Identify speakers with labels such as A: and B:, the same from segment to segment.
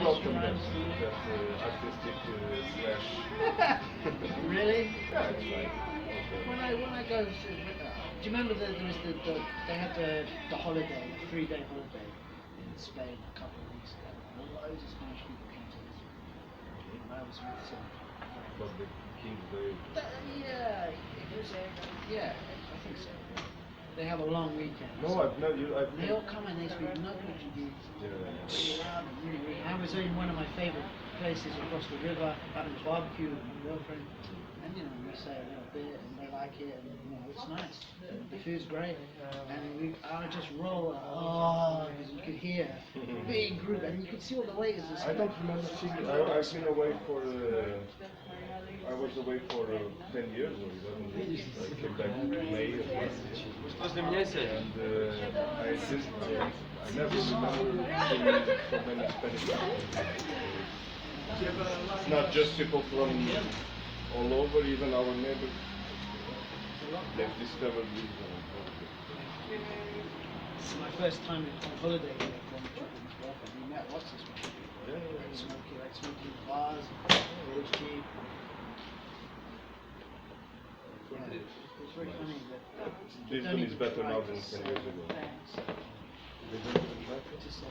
A: welcome that artistic slash.
B: Really?
A: Yeah, it's fine.
B: When I go, do you remember there was they had the holiday, the 3-day holiday in Spain a couple of weeks ago. And loads of Spanish people came to Lisbon. And I was with some.
A: Was the King's Day?
B: Yeah, it was. Yeah, I think so. They have a long weekend.
A: No,
B: so
A: I've never.
B: they all come and they speak no Portuguese. Really loud and really, really. I was in one of my favourite places across the river, having a barbecue with my girlfriend, and we say a little bit, and they like it, and it's nice. The food's great, and I would just roll, because you could hear big group, and you could see all the waiters.
A: I don't remember seeing. I've been away for. I was away for 10 years or 11 years. I came back in May of last year. And I never remember seeing so many Spanish people. It's not just people from all over, even our neighbors. They've discovered this.
B: It's my first time on holiday here from Children's Welfare. We met lots of Spanish people. Smoking in bars, it was cheap. Yeah, it's very funny that
A: Lisbon is better now than 10 years ago. They don't even try
B: to say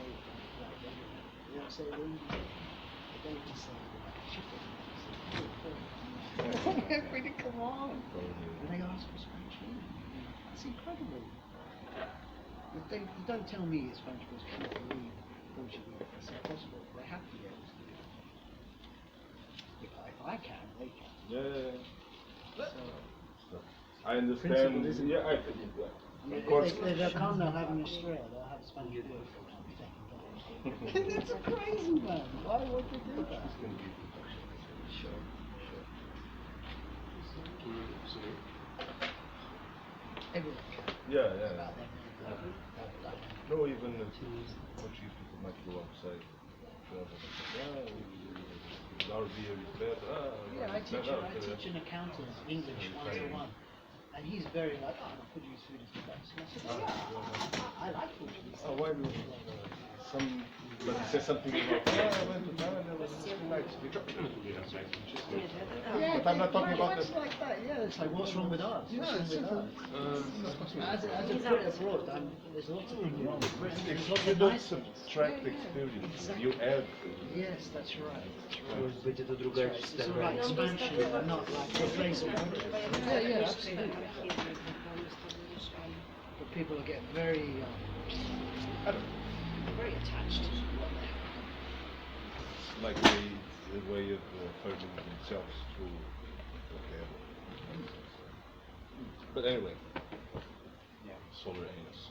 B: they don't say Lindy, they don't just say chicken. Free to come on. And they ask for Spanish food. It's incredible. You don't tell me Spanish people can't read Portuguese. It's impossible. They have to be able to do it. If I can, they can.
A: Yeah. So, I understand. Yeah, of course.
B: If they'll come, they'll have an Estrella, they'll have Spanish food. That's crazy, man. Why would they do that? Sure. Everyone can.
A: Yeah. No, even Portuguese people might go outside. Our beer is better.
B: Yeah, I teach an accountant English 1-to-1, and he's very like, Portuguese food is the best. And I said, I like Portuguese.
A: Oh, why do but he says something about, I went to Thailand and it was really nice.
B: Yeah,
A: but I'm not talking about
B: it's like that. Yeah, it's like, what's wrong with us? As a Brit abroad, there's lots of things wrong with Britain. There's lots
A: You
B: of
A: don't
B: nice things.
A: subtract experience, you add.
B: Yes, that's right. It's all right, expansion, but not like replacement. Yeah, absolutely. But people get very, very attached to what they have.
A: Like the way of affirming themselves through what they have. But anyway, solar anus.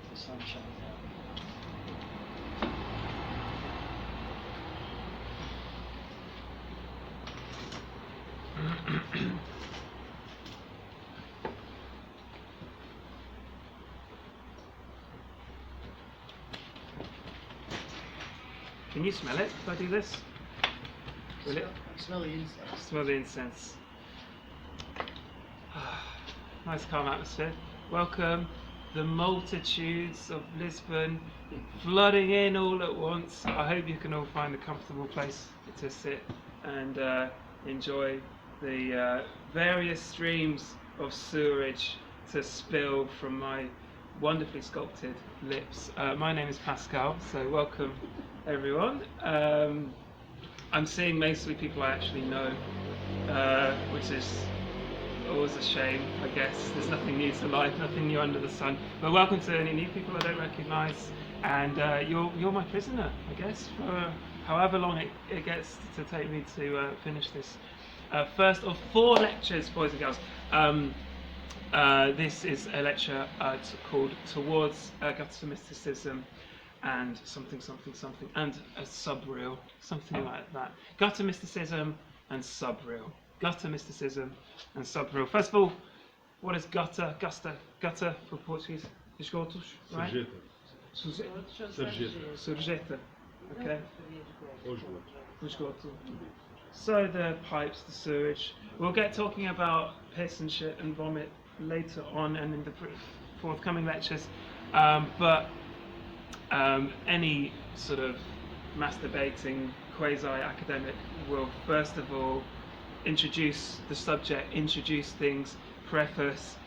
B: The sunshine.
C: Can you smell it if I do this? Will it?
B: Smell the incense.
C: Smell the incense. Nice calm atmosphere. Welcome the multitudes of Lisbon flooding in all at once. I hope you can all find a comfortable place to sit and enjoy the various streams of sewerage to spill from my wonderfully sculpted lips. My name is Pascal, so welcome everyone. I'm seeing mostly people I actually know, which is always a shame, I guess. There's nothing new to life, nothing new under the sun. But welcome to any new people I don't recognise, and you're my prisoner, I guess, for however long it gets to take me to finish this first of 4 lectures, boys and girls. This is a lecture called Towards Gutter Mysticism and something, and a subreal, something like that. Gutter Mysticism and subreal. Gutter Mysticism and subreal. First of all, what is gutter? Gutter for Portuguese. Esgotos, right? Surjeta. Okay. Esgoto. So the pipes, the sewage. We'll get talking about piss and shit and vomit later on and in the forthcoming lectures. But any sort of masturbating quasi-academic will first of all introduce the subject, introduce things, preface,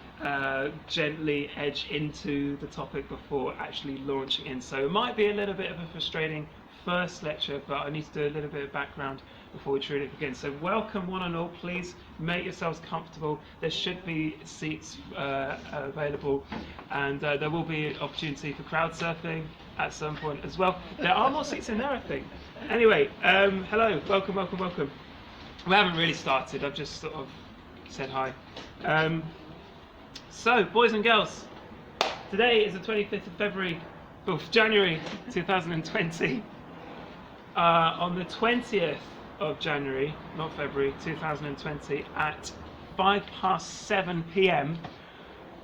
C: gently edge into the topic before actually launching in. So it might be a little bit of a frustrating first lecture, but I need to do a little bit of background before we truly begin. So welcome one and all, please make yourselves comfortable. There should be seats available, and there will be an opportunity for crowd surfing at some point as well. There are more seats in there, I think. Anyway, hello, welcome, welcome, welcome. We haven't really started, I've just sort of said hi. So, boys and girls, today is the 25th of January 2020. On the 20th of January, not February, 2020, at 7:05 p.m,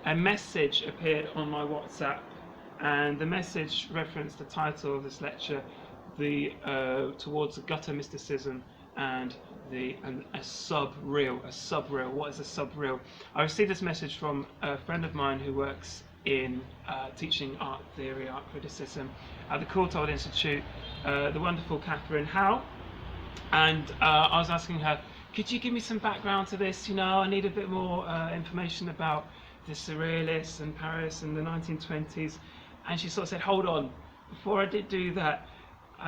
C: a message appeared on my WhatsApp, and the message referenced the title of this lecture, towards the gutter mysticism and a sub-real. What is a sub-real? I received this message from a friend of mine who works in teaching art theory, art criticism at the Courtauld Institute, the wonderful Catherine Howe, and I was asking her, could you give me some background to this? You know, I need a bit more information about the Surrealists in Paris in the 1920s. And she sort of said, hold on, before I did do that,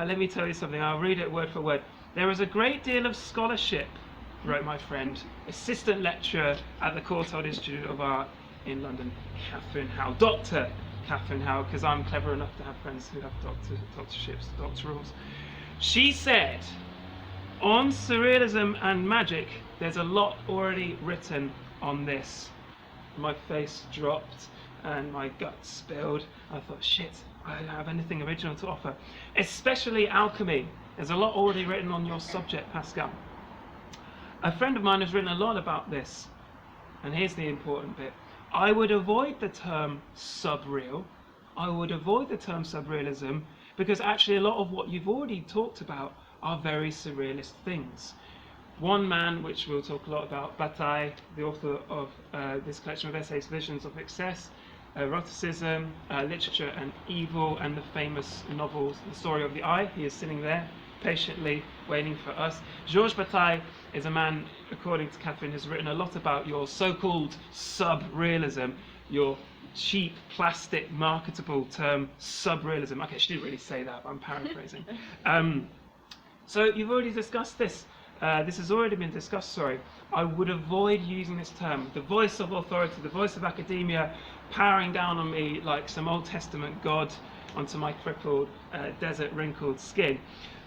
C: let me tell you something, I'll read it word for word. There is a great deal of scholarship, wrote my friend, assistant lecturer at the Courtauld Institute of Art in London, Catherine Howe, Dr. Catherine Howe, because I'm clever enough to have friends who have doctorships, doctorals. She said, on surrealism and magic, there's a lot already written on this. My face dropped and my guts spilled. I thought, shit, I don't have anything original to offer. Especially alchemy. There's a lot already written on your subject, Pascal. A friend of mine has written a lot about this. And here's the important bit. I would avoid the term subreal. I would avoid the term surrealism, because actually a lot of what you've already talked about are very surrealist things. One man, which we'll talk a lot about, Bataille, the author of this collection of essays, Visions of Excess, Eroticism, Literature and Evil, and the famous novels, The Story of the Eye. He is sitting there, patiently waiting for us. Georges Bataille is a man, according to Catherine, who's written a lot about your so-called sub-realism, your cheap, plastic, marketable term, sub-realism. Okay, she didn't really say that, but I'm paraphrasing. So you've already discussed this. This has already been discussed, sorry. I would avoid using this term. The voice of authority, the voice of academia, powering down on me like some Old Testament God onto my crippled, desert-wrinkled skin.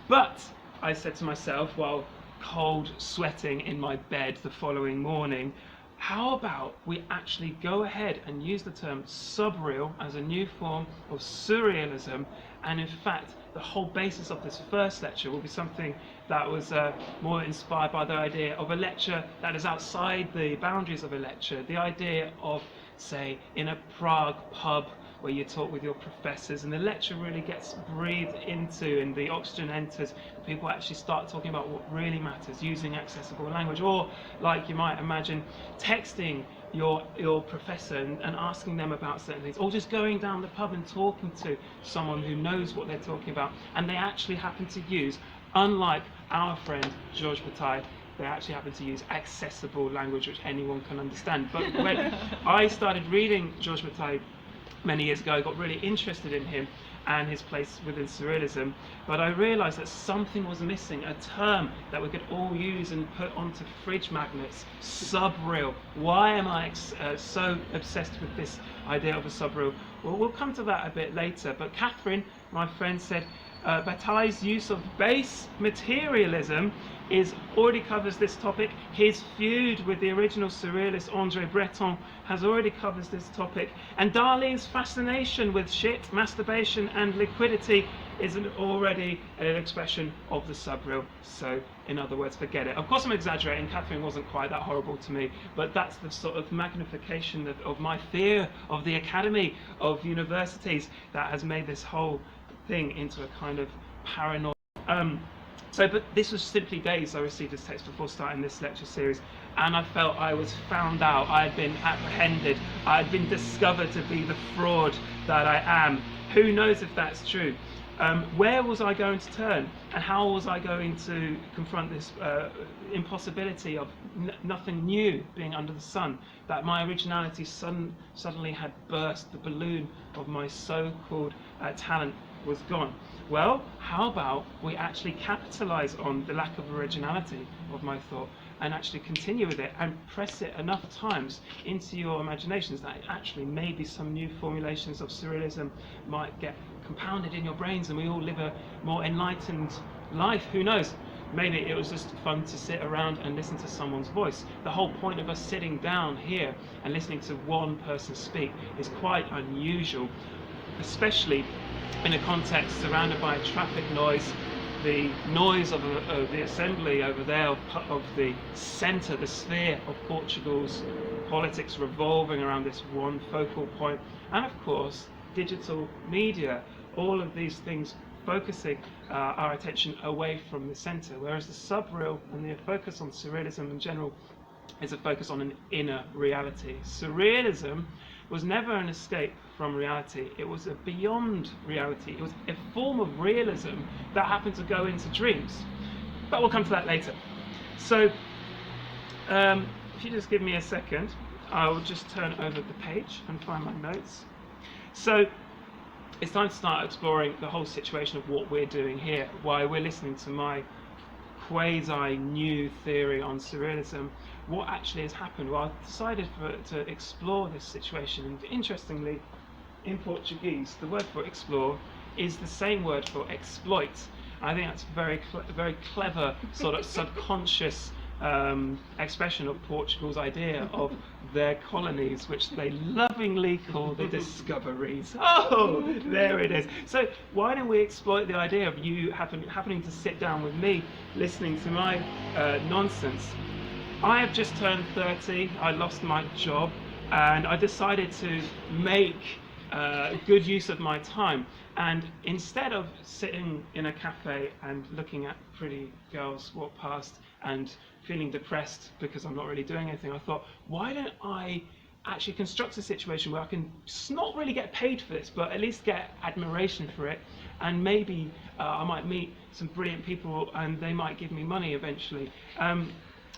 C: But I said to myself, while cold sweating in my bed the following morning, how about we actually go ahead and use the term subreal as a new form of surrealism, and in fact the whole basis of this first lecture will be something that was more inspired by the idea of a lecture that is outside the boundaries of a lecture, the idea of, say, in a Prague pub where you talk with your professors and the lecture really gets breathed into and the oxygen enters, people actually start talking about what really matters, using accessible language, or like you might imagine, texting your professor and asking them about certain things, or just going down the pub and talking to someone who knows what they're talking about, and they actually happen to use, unlike our friend Georges Bataille, they actually happen to use accessible language which anyone can understand. But when I started reading Georges Bataille many years ago, I got really interested in him and his place within surrealism, but I realised that something was missing, a term that we could all use and put onto fridge magnets, subreal. Why am I so obsessed with this idea of a subreal? Well, we'll come to that a bit later, but Catherine, my friend, said Bataille's use of base materialism already covers this topic. His feud with the original surrealist André Breton has already covers this topic. And Darlene's fascination with shit, masturbation and liquidity is already an expression of the subreal. So, in other words, forget it. Of course I'm exaggerating, Catherine wasn't quite that horrible to me, but that's the sort of magnification of my fear of the academy, of universities, that has made this whole thing into a kind of paranoia. So, but this was simply days I received this text before starting this lecture series, and I felt I was found out, I had been apprehended, I had been discovered to be the fraud that I am. Who knows if that's true? Where was I going to turn, and how was I going to confront this impossibility of nothing new being under the sun, that my originality suddenly had burst, the balloon of my so-called talent was gone? Well, how about we actually capitalize on the lack of originality of my thought and actually continue with it and press it enough times into your imaginations that actually maybe some new formulations of surrealism might get compounded in your brains and we all live a more enlightened life. Who knows? Maybe it was just fun to sit around and listen to someone's voice. The whole point of us sitting down here and listening to one person speak is quite unusual, especially in a context surrounded by traffic noise, the noise of the assembly over there of the centre, the sphere of Portugal's politics revolving around this one focal point, and of course digital media, all of these things focusing our attention away from the centre, whereas the subreal and the focus on surrealism in general is a focus on an inner reality. Surrealism was never an escape from reality. It was a beyond reality. It was a form of realism that happened to go into dreams. But we'll come to that later. So, if you just give me a second, I will just turn over the page and find my notes. So, it's time to start exploring the whole situation of what we're doing here, why we're listening to my quasi-new theory on surrealism. What actually has happened? Well, I decided to explore this situation, and interestingly, in Portuguese, the word for explore is the same word for exploit. I think that's a very clever sort of subconscious expression of Portugal's idea of their colonies, which they lovingly call the discoveries. Oh, there it is. So why don't we exploit the idea of you happening to sit down with me, listening to my nonsense? I have just turned 30, I lost my job, and I decided to make good use of my time. And instead of sitting in a cafe and looking at pretty girls walk past and feeling depressed because I'm not really doing anything, I thought, why don't I actually construct a situation where I can not really get paid for this, but at least get admiration for it, and maybe I might meet some brilliant people and they might give me money eventually.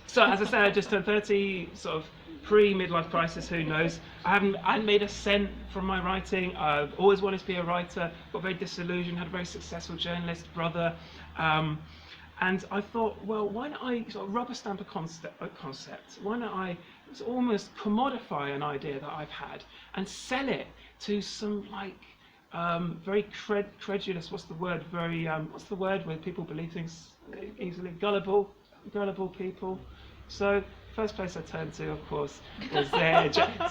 C: So as I said, I just turned 30, sort of pre-midlife crisis, who knows. I hadn't made a cent from my writing. I've always wanted to be a writer, got very disillusioned, had a very successful journalist brother. And I thought, well, why don't I sort of rubber stamp a concept? Why don't I almost commodify an idea that I've had and sell it to some very credulous, what's the word where people believe things easily? Gullible people. So first place I turned to, of course, was Zaya Gemma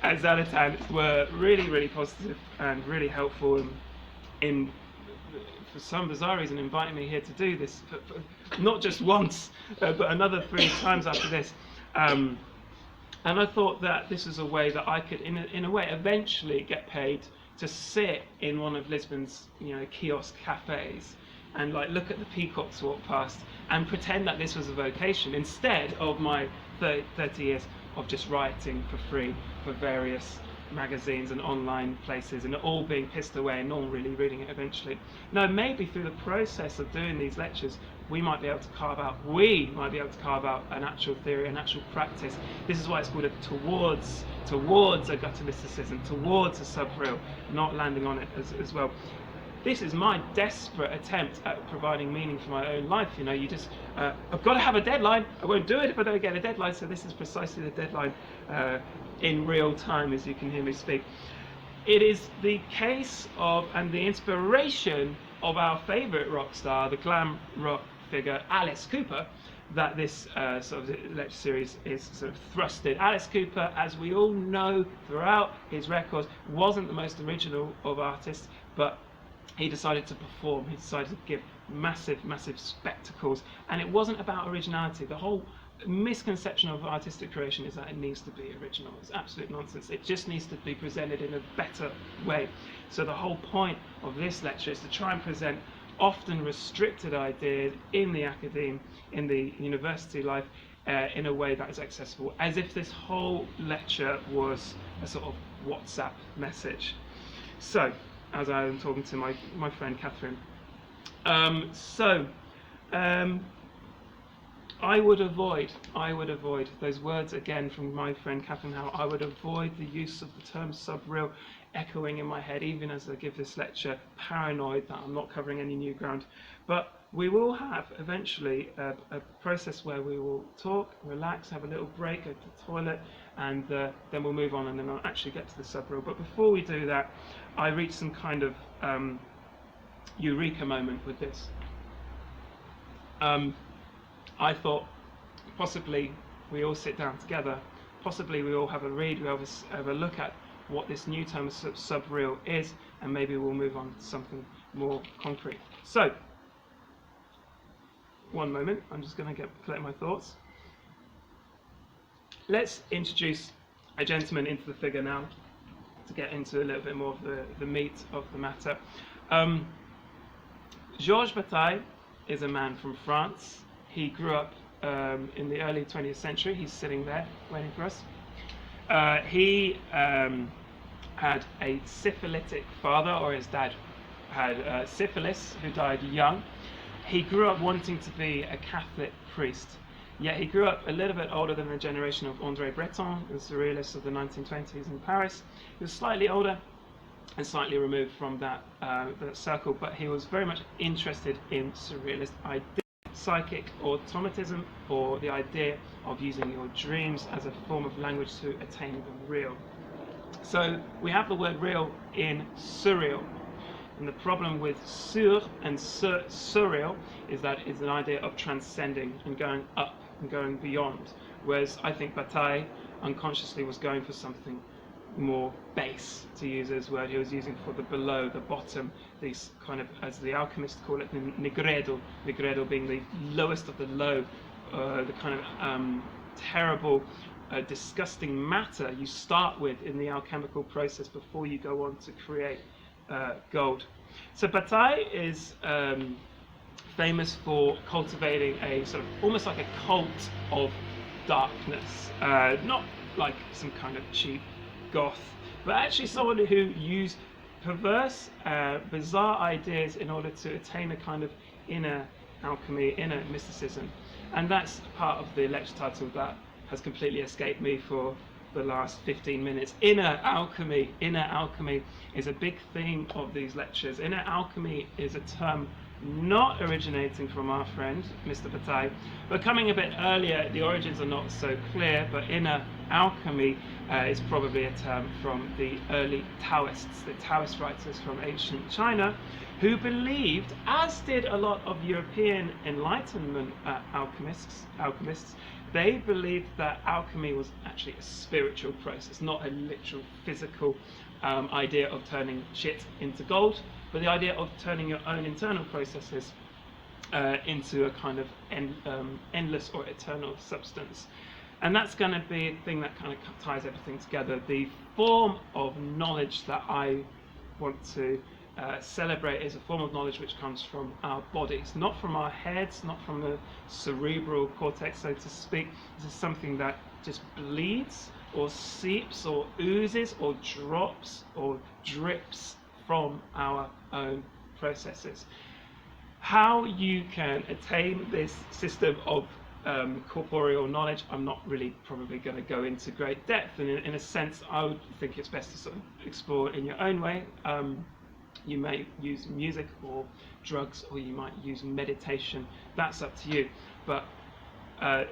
C: and Zalatan were really, really positive and really helpful in for some bizarre reason, inviting me here to do this, for not just once, but another 3 times after this. And I thought that this was a way that I could, in a way, eventually get paid to sit in one of Lisbon's, kiosk cafes and look at the peacocks walk past and pretend that this was a vocation instead of my 30 years of just writing for free for various magazines and online places, and it all being pissed away and no one really reading it eventually. No, maybe through the process of doing these lectures, we might be able to carve out an actual theory, an actual practice. This is why it's called towards a gutter mysticism, towards a subreal, not landing on it as well. This is my desperate attempt at providing meaning for my own life. I've got to have a deadline. I won't do it if I don't get a deadline. So this is precisely the deadline in real time, as you can hear me speak. It is the case of, and the inspiration of our favourite rock star, the glam rock figure Alice Cooper, that this sort of lecture series is sort of thrusted. Alice Cooper, as we all know throughout his records, wasn't the most original of artists, but he decided to perform. He decided to give massive spectacles, and it wasn't about originality. The whole misconception of artistic creation is that it needs to be original. It's absolute nonsense. It just needs to be presented in a better way. So the whole point of this lecture is to try and present often restricted ideas in the academe, in the university life, in a way that is accessible, as if this whole lecture was a sort of WhatsApp message. So, as I am talking to my friend Catherine, I would avoid those words again from my friend Catherine Howe. I would avoid the use of the term subreal echoing in my head, even as I give this lecture, paranoid that I'm not covering any new ground. But we will have eventually a process where we will talk, relax, have a little break, go to the toilet, and then we'll move on, and then I'll actually get to the subreal. But before we do that, I reached some kind of eureka moment with this. I thought possibly we all sit down together, possibly we all have a read, we have a look at what this new term of subreal is, and maybe we'll move on to something more concrete. So, one moment, I'm just going to collect my thoughts. Let's introduce a gentleman into the figure now, to get into a little bit more of the meat of the matter. Georges Bataille is a man from France. He grew up in the early 20th century. He's sitting there waiting for us. He had a syphilitic father, or his dad had syphilis, who died young. He grew up wanting to be a Catholic priest, yet he grew up a little bit older than the generation of André Breton, the surrealists of the 1920s in Paris. He was slightly older and slightly removed from that circle, but he was very much interested in surrealist ideas. Psychic automatism, or the idea of using your dreams as a form of language to attain the real. So we have the word real in surreal, and the problem with sur and surreal is that it's an idea of transcending and going up and going beyond, whereas I think Bataille unconsciously was going for something more base, to use his word he was using for the below, the bottom, these kind of, as the alchemists call it, the negredo being the lowest of the low, the kind of terrible, disgusting matter you start with in the alchemical process before you go on to create gold. So Bataille is famous for cultivating a sort of almost like a cult of darkness, not like some kind of cheap goth, but actually someone who used perverse, bizarre ideas in order to attain a kind of inner alchemy, inner mysticism. And that's part of the lecture title that has completely escaped me for the last 15 minutes. Inner alchemy is a big theme of these lectures. Inner alchemy is a term not originating from our friend, Mr. Bataille, but coming a bit earlier. The origins are not so clear, but inner alchemy is probably a term from the early Taoists, the Taoist writers from ancient China, who believed, as did a lot of European Enlightenment alchemists, they believed that alchemy was actually a spiritual process, not a literal physical idea of turning shit into gold, but the idea of turning your own internal processes into a kind of endless or eternal substance. And that's going to be a thing that kind of ties everything together. The form of knowledge that I want to celebrate is a form of knowledge which comes from our bodies, not from our heads, not from the cerebral cortex, so to speak. This is something that just bleeds or seeps or oozes or drops or drips from our own processes. How you can attain this system of corporeal knowledge, I'm not really probably going to go into great depth, and in a sense I would think it's best to sort of explore it in your own way. You may use music or drugs, or you might use meditation. That's up to you. But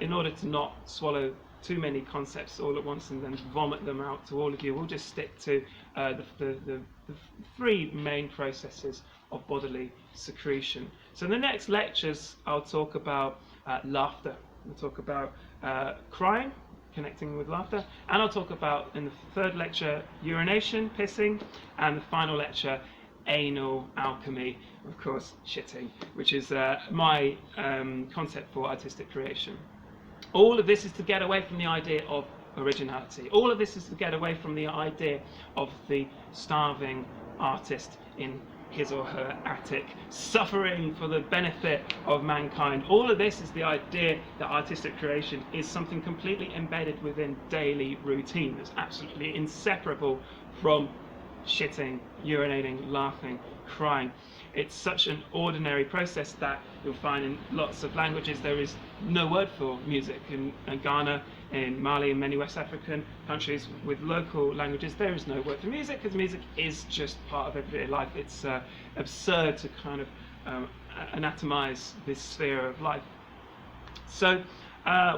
C: in order to not swallow too many concepts all at once and then vomit them out to all of you, we'll just stick to the three main processes of bodily secretion. So in the next lectures, I'll talk about laughter. We'll talk about crying, connecting with laughter, and I'll talk about, in the third lecture, urination, pissing, and the final lecture, anal alchemy, of course, shitting, which is my concept for artistic creation. All of this is to get away from the idea of originality. All of this is to get away from the idea of the starving artist in his or her attic, suffering for the benefit of mankind. All of this is the idea that artistic creation is something completely embedded within daily routine. It's absolutely inseparable from shitting, urinating, laughing, crying. It's such an ordinary process that you'll find in lots of languages there is no word for music. In Ghana, in Mali, in many West African countries with local languages, there is no word for music because music is just part of everyday life. It's absurd to kind of anatomize this sphere of life. So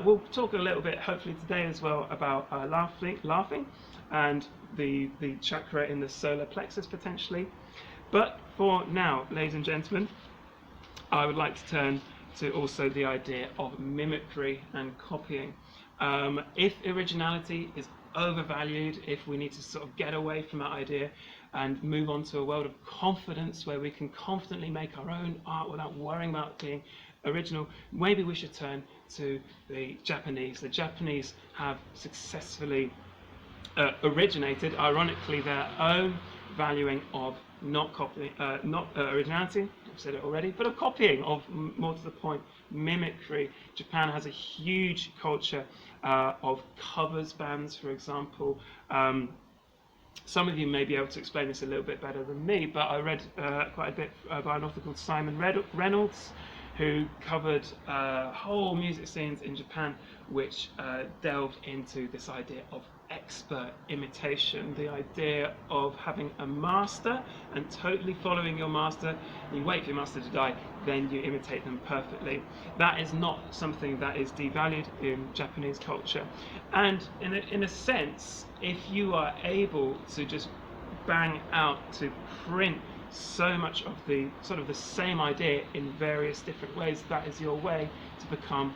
C: we'll talk a little bit, hopefully today as well, about laughing and the chakra in the solar plexus potentially. But for now, ladies and gentlemen, I would like to turn to also the idea of mimicry and copying. If originality is overvalued, if we need to sort of get away from that idea and move on to a world of confidence where we can confidently make our own art without worrying about being original, maybe we should turn to the Japanese. The Japanese have successfully originated, ironically, their own valuing of not originality, I've said it already, but of copying, of more to the point, mimicry. Japan has a huge culture of covers bands, for example. Some of you may be able to explain this a little bit better than me, but I read quite a bit by an author called Simon Reynolds, who covered whole music scenes in Japan, which delved into this idea of expert imitation, the idea of having a master and totally following your master. You wait for your master to die, then you imitate them perfectly. That is not something that is devalued in Japanese culture. And in a sense, if you are able to just bang out, to print so much of the sort of the same idea in various different ways, that is your way to become,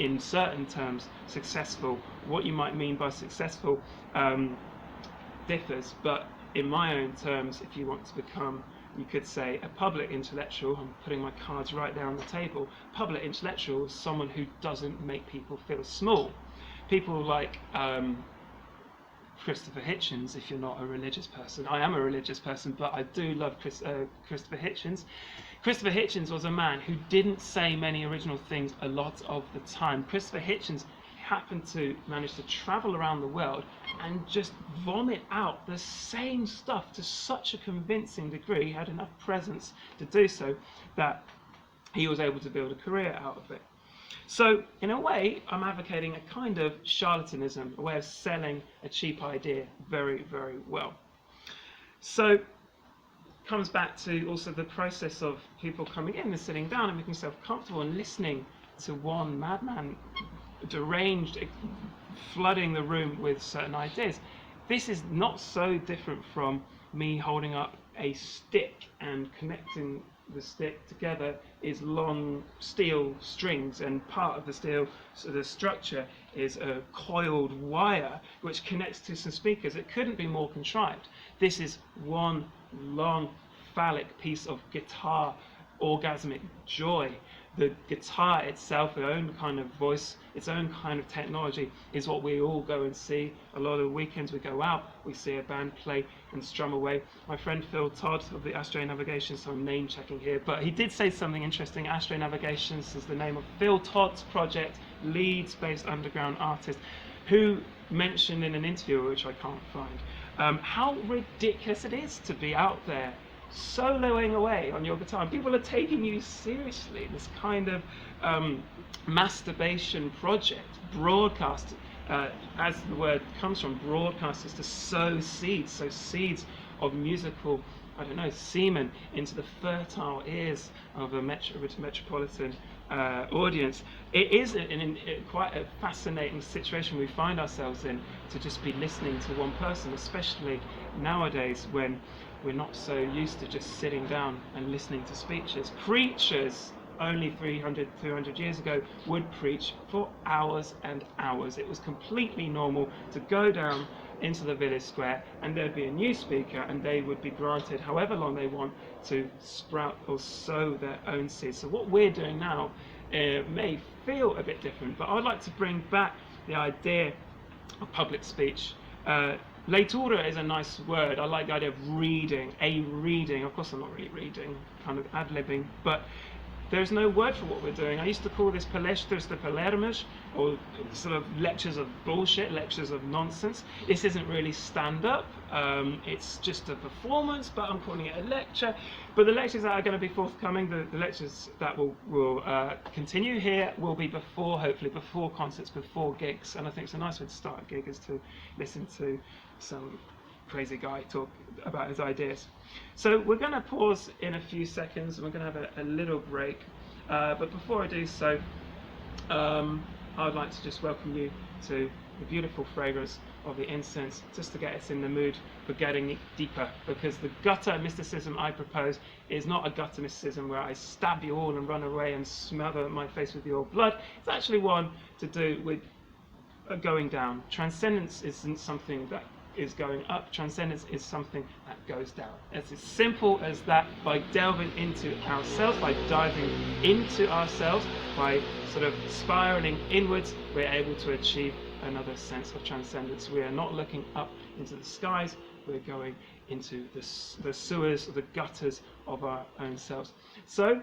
C: in certain terms, successful. What you might mean by successful differs, but in my own terms, if you want to become, you could say, a public intellectual, I'm putting my cards right there on the table, public intellectual is someone who doesn't make people feel small. People like Christopher Hitchens, if you're not a religious person. I am a religious person, but I do love Christopher Hitchens. Christopher Hitchens was a man who didn't say many original things a lot of the time. Christopher Hitchens happened to manage to travel around the world and just vomit out the same stuff to such a convincing degree. He had enough presence to do so that he was able to build a career out of it. So, in a way, I'm advocating a kind of charlatanism, a way of selling a cheap idea very, very well. So, comes back to also the process of people coming in and sitting down and making themselves comfortable and listening to one madman, deranged, flooding the room with certain ideas. This is not so different from me holding up a stick and connecting the stick together is long steel strings, and part of the steel, so the structure is a coiled wire which connects to some speakers. It couldn't be more contrived. This is one long phallic piece of guitar orgasmic joy. The guitar itself, its own kind of voice, its own kind of technology, is what we all go and see. A lot of the weekends we go out, we see a band play and strum away. My friend Phil Todd of the Astro Navigation, so I'm name checking here, but he did say something interesting. Astro Navigations is the name of Phil Todd's project, Leeds-based underground artist, who mentioned in an interview, which I can't find, how ridiculous it is to be out there soloing away on your guitar. People are taking you seriously. This kind of masturbation project, broadcast, as the word comes from, broadcast is to sow seeds of musical, I don't know, semen into the fertile ears of a metropolitan audience. It is quite a fascinating situation we find ourselves in, to just be listening to one person, especially nowadays when we're not so used to just sitting down and listening to speeches. Preachers only 200 years ago would preach for hours and hours. It was completely normal to go down into the village square and there'd be a new speaker and they would be granted however long they want to sprout or sow their own seeds. So what we're doing now may feel a bit different, but I'd like to bring back the idea of public speech Leitura is a nice word. I like the idea of reading, a reading. Of course, I'm not really reading, kind of ad-libbing, but there's no word for what we're doing. I used to call this palestras de palermas, or sort of lectures of bullshit, lectures of nonsense. This isn't really stand-up. It's just a performance, but I'm calling it a lecture. But the lectures that are going to be forthcoming, the lectures that will continue here, will be before, hopefully, before concerts, before gigs. And I think it's a nice way to start a gig is to listen to some crazy guy talk about his ideas. So we're going to pause in a few seconds, and we're going to have a little break. But before I do so, I would like to just welcome you to the beautiful fragrance of the incense, just to get us in the mood for getting deeper, because the gutter mysticism I propose is not a gutter mysticism where I stab you all and run away and smother my face with your blood. It's actually one to do with going down. Transcendence isn't something that is going up. Transcendence is something that goes down. It's as simple as that. By delving into ourselves, by diving into ourselves, by sort of spiraling inwards, we're able to achieve another sense of transcendence. We are not looking up into the skies, we're going into the sewers, the gutters of our own selves. So,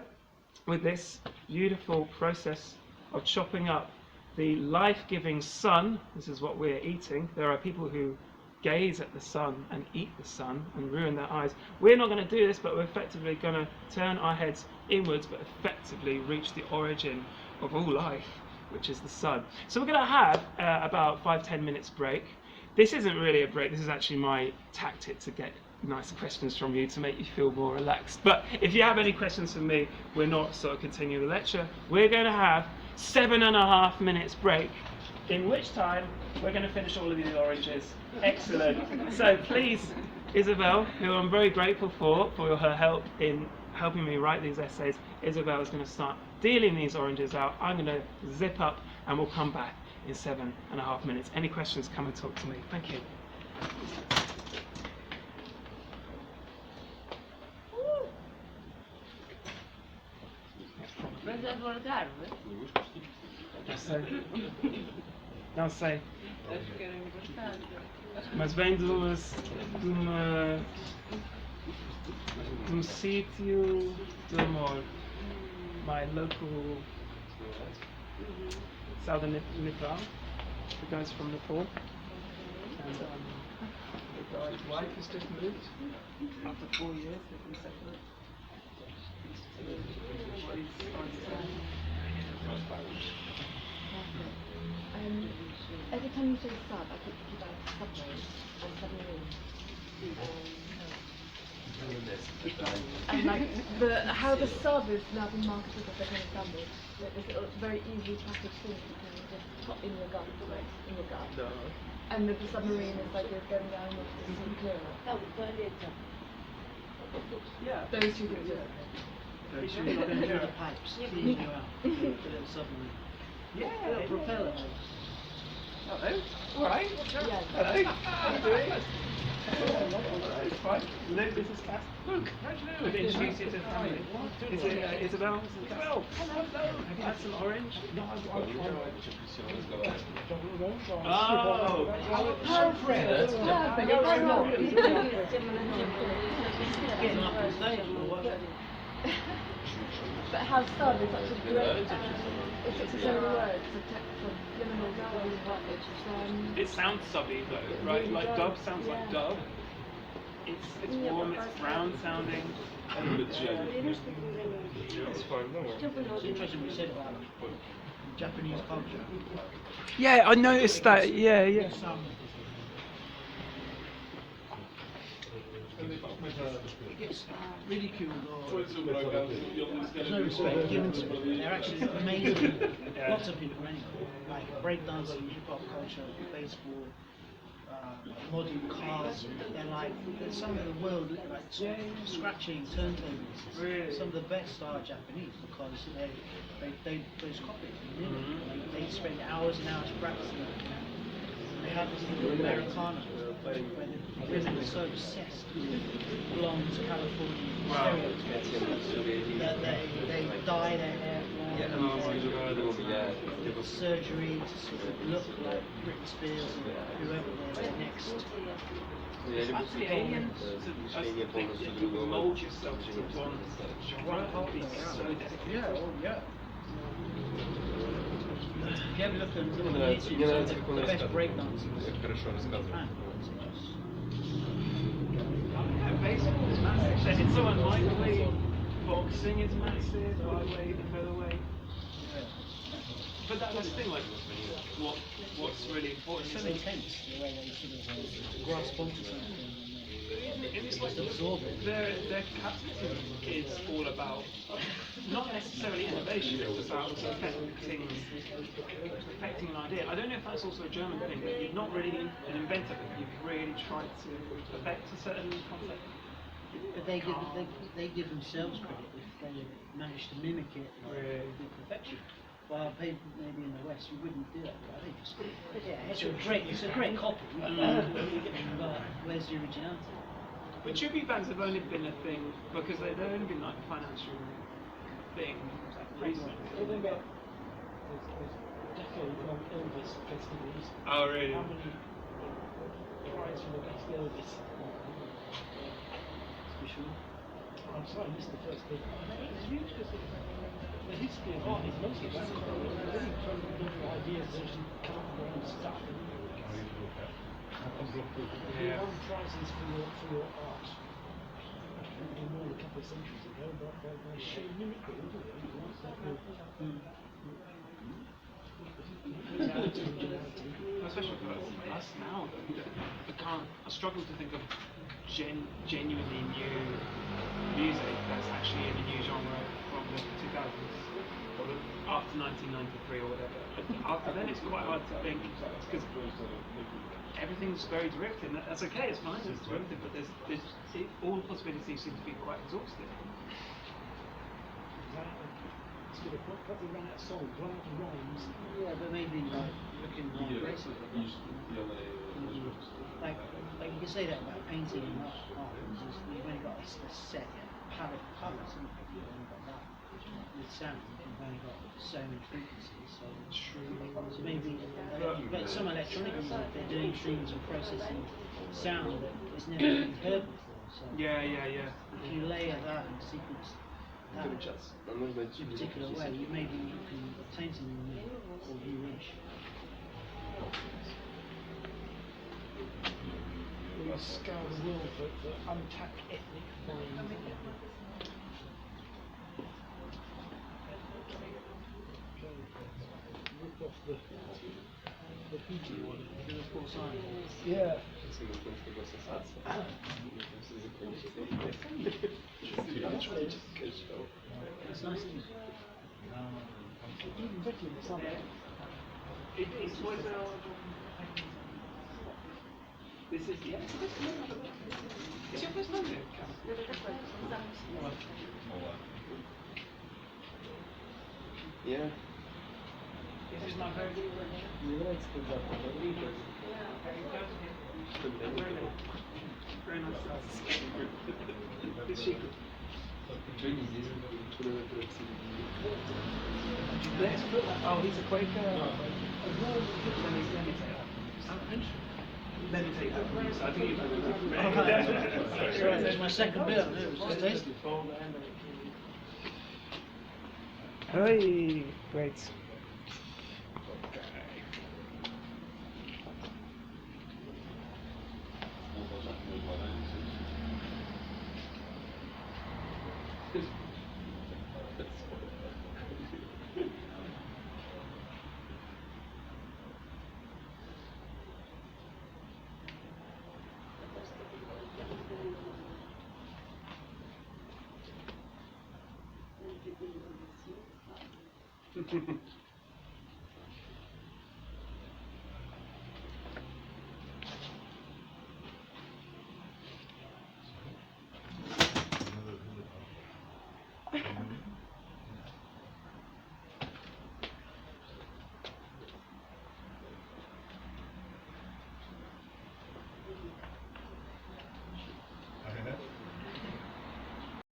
C: with this beautiful process of chopping up the life-giving sun, this is what we're eating. There are people who gaze at the sun and eat the sun and ruin their eyes. We're not going to do this, but we're effectively going to turn our heads inwards, but effectively reach the origin of all life, which is the sun. So we're going to have about 5-10 minutes break. This isn't really a break, this is actually my tactic to get nice questions from you to make you feel more relaxed. But if you have any questions for me, we're not sort of continuing the lecture. We're going to have 7.5 minutes break, in which time we're going to finish all of these oranges. Excellent. So please, Isabel, who I'm very grateful for her help in helping me write these essays, Isabel is going to start dealing these oranges out. I'm going to zip up and we'll come back in 7.5 minutes. Any questions, come and talk to me. Thank you. Não sei. Mas vem de um sítio de amor. My local southern Nepal. The guy's from Nepal. And the guy's wife has just moved. After 4 years, they've been separate.
D: Every time you say sub, I keep thinking about subways and submarines. And like how the sub is now been marketed as a kind of sandwich. Like this little, very easily packaged thing you can just pop in your gut, right? In your gut.
C: No.
D: And the submarine is like it's going down with the sea clearer.
C: Yeah.
D: Those two things.
B: Very sure you're going to hear the pipes cleaning you out. The little submarine.
C: Yeah.
B: Little propeller.
C: Hello. All right.
D: Yeah.
C: Hello. How are you doing? It's fine. Luke, this is Cass. Luke. We've introduced you to the family. Is it Isabel? Isabel. Hello. Have you had some orange? No, I've
D: But how sub is such a great, it's its own word, it's a liminal language.
C: It sounds subby though, right? Like dove sounds like dove. It's warm, it's brown sounding.
A: It's fine, no worries.
B: It's interesting what you said about Japanese culture.
C: Yeah, I noticed that. Yeah, yeah.
B: It gets ridiculed or there's no respect given to it. They're actually amazing. Lots of people anyway. Like breakdancing, hip hop culture, baseball, modern cars. They're like some of the world like scratching turntables.
C: Really?
B: Some of the best are Japanese because they those copy it. They spend hours and hours practicing. They have this little Americana where the prison is so obsessed with blonde Californian
C: Wow.
B: stereotypes that they dye their hair blonde.
C: Oh my God.
B: Little surgery to sort of look like Britney Spears or whoever their next.
C: It's actually alien to think that you can mold yourself to one genre. That'd be so dedicated.
B: Yeah, oh yeah. If you ever look at
E: Мне нравится,
B: YouTube, the best breakdancers.
E: как хорошо рассказывает.
C: Baseball is massive. It's so unlikely. Boxing is massive. Lightweight and featherweight. But that's the thing. Like, what's really important
B: It's
C: is
B: so intense the way they sort of grasp onto something.
C: it's like
B: absorb it.
C: their captain is all about not necessarily innovation. It's about perfecting an idea. I don't know if that's also a German thing. That you're not really an inventor, but you've really tried to perfect a certain concept.
B: But they give themselves credit if they manage to mimic it with perfection. While maybe in the West you wouldn't do that. But they just it's a great copy. But where's the originality?
C: But tribute bands have only been a thing because they've only been like a financial thing recently.
F: There's decade-long Elvis festivals.
C: Oh really?
F: How many prize for the best Elvis? I'm sorry, I missed the first bit. It's huge because the history of art is mostly about really trying to look for ideas and actually come up with their own stuff. You won prizes for your art in more than a couple of centuries ago, but by sheer mimicry, wasn't it?
C: Especially for us now, I struggle to think of genuinely new music that's actually in a new genre from the 2000s, after 1993 or whatever. After then, it's quite hard to think because everything's very derivative. And that's okay, it's fine, it's derivative, but all the possibilities seem to be quite exhaustive.
F: It's going to probably run out of songs, run out of rhymes.
B: Yeah, but maybe like looking more aggressive. Like you can say that about painting and art. You've only got a set palette of colours, and you've only got that. With sound, you've only got so many frequencies. So maybe, but some electronic music, they're doing things and processing sound that has never been heard before. So
C: Yeah.
B: if you layer that and sequence that in a particular way, maybe you can obtain something new or newish.
F: We scour the world for untapped ethnic finds. Rip off the Fiji one.
B: Of course,
F: Yeah.
B: it's nice.
F: Even better in the summer.
C: It's always this is it's your first time here, Cam?
E: Yeah.
C: This is my very good Very nice. It's secret. Let's put that. Oh, he's a Quaker. Let me take that from you. So I think
B: That's my second bit. It was tasty.
C: Hey, great.